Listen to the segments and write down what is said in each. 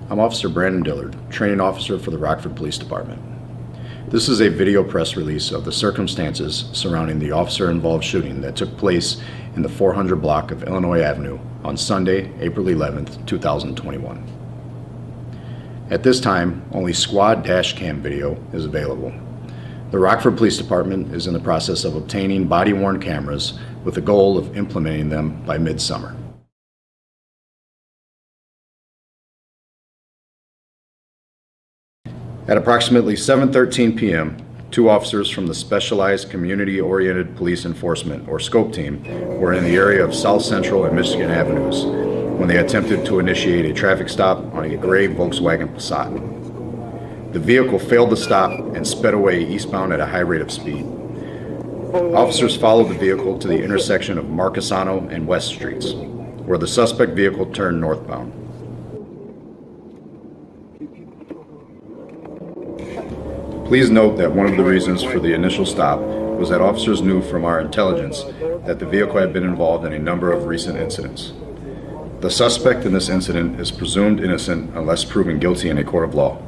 I'm Officer Brandon Dillard, training officer for the Rockford Police Department. This is a video press release of the circumstances surrounding the officer-involved shooting that took place in the 400 block of Illinois Avenue on Sunday, April 11th, 2021. At this time, only squad dash cam video is available. The Rockford Police Department is in the process of obtaining body-worn cameras with the goal of implementing them by midsummer. At approximately 7:13 p.m., two officers from the Specialized Community-Oriented Police Enforcement, or SCOPE team, were in the area of South Central and Michigan Avenues when they attempted to initiate a traffic stop on a gray Volkswagen Passat. The vehicle failed to stop and sped away eastbound at a high rate of speed. Officers followed the vehicle to the intersection of Marcassano and West Streets, where the suspect vehicle turned northbound. Please note that one of the reasons for the initial stop was that officers knew from our intelligence that the vehicle had been involved in a number of recent incidents. The suspect in this incident is presumed innocent unless proven guilty in a court of law.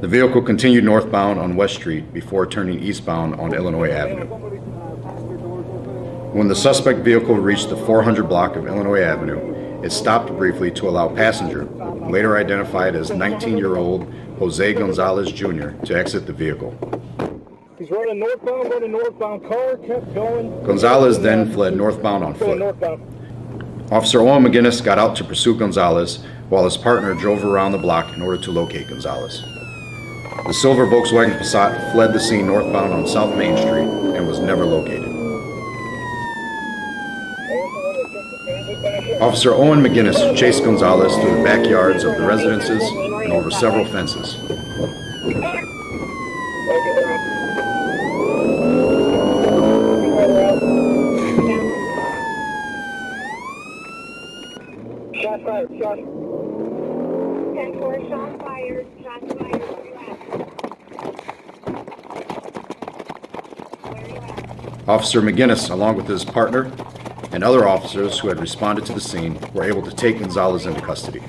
The vehicle continued northbound on West Street before turning eastbound on Illinois Avenue. When the suspect vehicle reached the 400 block of Illinois Avenue, it stopped briefly to allow passenger, later identified as 19-year-old Jose Gonzalez Jr., to exit the vehicle. He's running northbound, car kept going. Gonzalez then fled northbound on foot. Officer Owen McGinnis got out to pursue Gonzalez while his partner drove around the block in order to locate Gonzalez. The silver Volkswagen Passat fled the scene northbound on South Main Street and was never located. Officer Owen McGinnis chased Gonzalez through the backyards of the residences and over several fences. Shot fired, shot. 10-4, shot fired, shots fired. Officer McGinnis, along with his partner and other officers who had responded to the scene, were able to take Gonzalez into custody. Is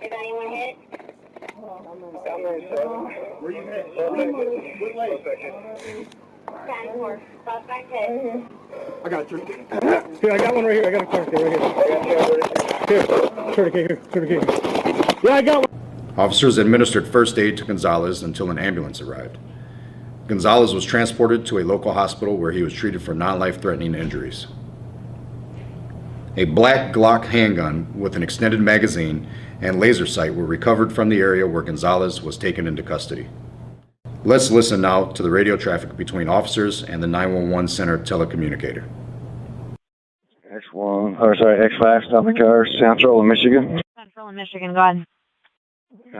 anyone hit? Where you hit? 10-4, suspect hit. I got you. Here, I got one right here. I got a tourniquet right here. Tourniquet. Yeah, I got one. Officers administered first aid to Gonzalez until an ambulance arrived. Gonzalez was transported to a local hospital where he was treated for non-life-threatening injuries. A black Glock handgun with an extended magazine and laser sight were recovered from the area where Gonzalez was taken into custody. Let's listen now to the radio traffic between officers and the 911 center telecommunicator. X5, stop the car, Central in Michigan. Central in Michigan, go ahead.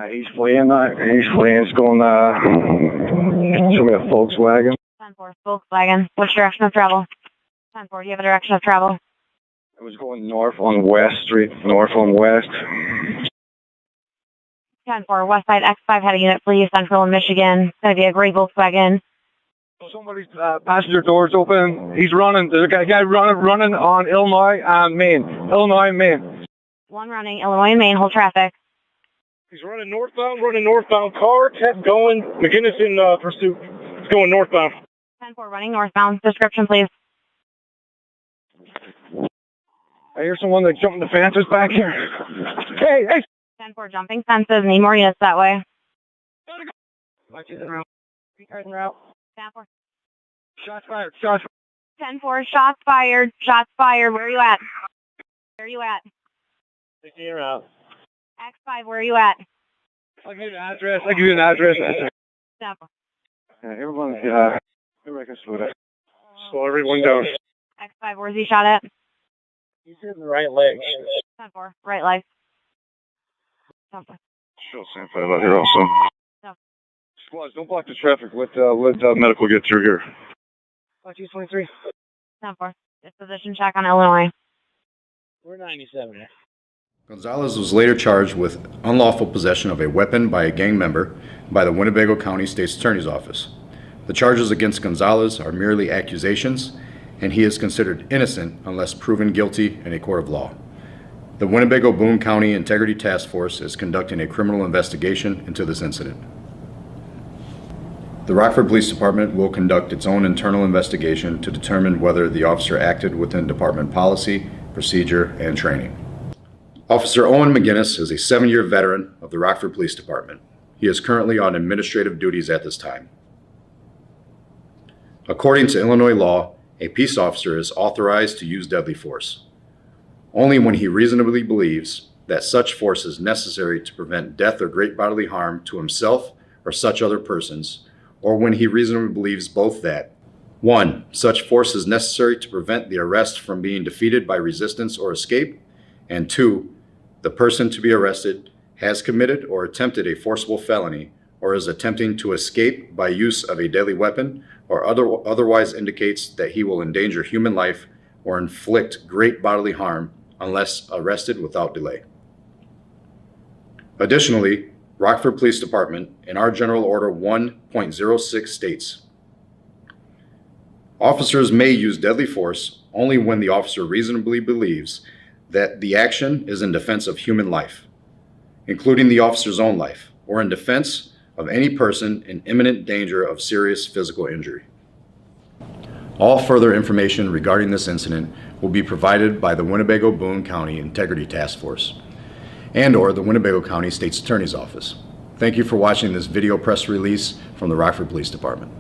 He's fleeing, he's going, show me a Volkswagen. 10-4, Volkswagen. Which direction of travel? 10-4, do you have a direction of travel? I was going north on West Street, north on West. 10-4, West Side X5, heading unit, please, Central in Michigan. It's going to be a gray Volkswagen. Somebody's passenger door's open. He's running. There's a guy running on Illinois and Main. One running, Illinois and Main, hold traffic. He's running northbound, car kept going. McGinnis in pursuit. It's going northbound. 10-4, running northbound. Description, please. I hear someone that jumping the fences back here. Hey! 10-4, jumping fences. Need more units that way. Watch it around. Cars en route. 10-4. Shots fired. 10-4, shots fired. Where are you at? 16 around. X5, where are you at? I'll give you an address. 10-4. Everybody can slow down. Slow everyone down. X5, where's he shot at? He's in the right leg. 10-4, right leg. 10-4. Show Sam 5 out here also. No. Squads, don't block the traffic. Let medical get through here. 23. 10-4. Disposition check on Illinois. We're 97. Gonzalez was later charged with unlawful possession of a weapon by a gang member by the Winnebago County State's Attorney's Office. The charges against Gonzalez are merely accusations, and he is considered innocent unless proven guilty in a court of law. The Winnebago Boone County Integrity Task Force is conducting a criminal investigation into this incident. The Rockford Police Department will conduct its own internal investigation to determine whether the officer acted within department policy, procedure, and training. Officer Owen McGinnis is a 7-year veteran of the Rockford Police Department. He is currently on administrative duties at this time. According to Illinois law, a peace officer is authorized to use deadly force only when he reasonably believes that such force is necessary to prevent death or great bodily harm to himself or such other persons, or when he reasonably believes both that 1. Such force is necessary to prevent the arrest from being defeated by resistance or escape, and 2. The person to be arrested has committed or attempted a forcible felony or is attempting to escape by use of a deadly weapon or otherwise indicates that he will endanger human life or inflict great bodily harm unless arrested without delay. Additionally, Rockford Police Department in our General Order 1.06 states, officers may use deadly force only when the officer reasonably believes that the action is in defense of human life, including the officer's own life, or in defense of any person in imminent danger of serious physical injury. All further information regarding this incident will be provided by the Winnebago Boone County Integrity Task Force and/or the Winnebago County State's Attorney's Office. Thank you for watching this video press release from the Rockford Police Department.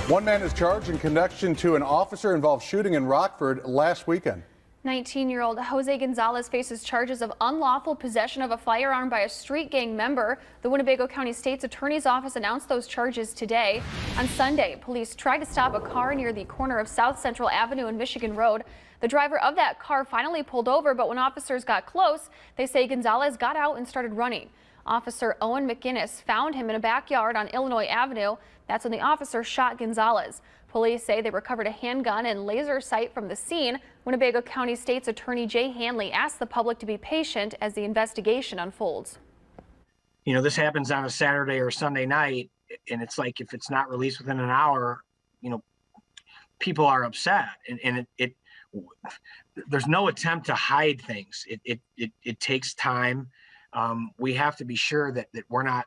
One man is charged in connection to an officer-involved shooting in Rockford last weekend. 19-year-old Jose Gonzalez faces charges of unlawful possession of a firearm by a street gang member. The Winnebago County State's Attorney's Office announced those charges today. On Sunday, police tried to stop a car near the corner of South Central Avenue and Michigan Road. The driver of that car finally pulled over, but when officers got close, they say Gonzalez got out and started running. Officer Owen McGinnis found him in a backyard on Illinois Avenue. That's when the officer shot Gonzalez. Police say they recovered a handgun and laser sight from the scene. Winnebago County State's Attorney Jay Hanley asked the public to be patient as the investigation unfolds. You know, this happens on a Saturday or Sunday night, and it's like if it's not released within an hour, you know, people are upset, and there's no attempt to hide things. It takes time. We have to be sure that we're not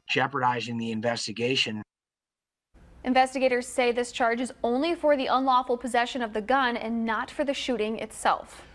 jeopardizing the investigation. Investigators say this charge is only for the unlawful possession of the gun and not for the shooting itself.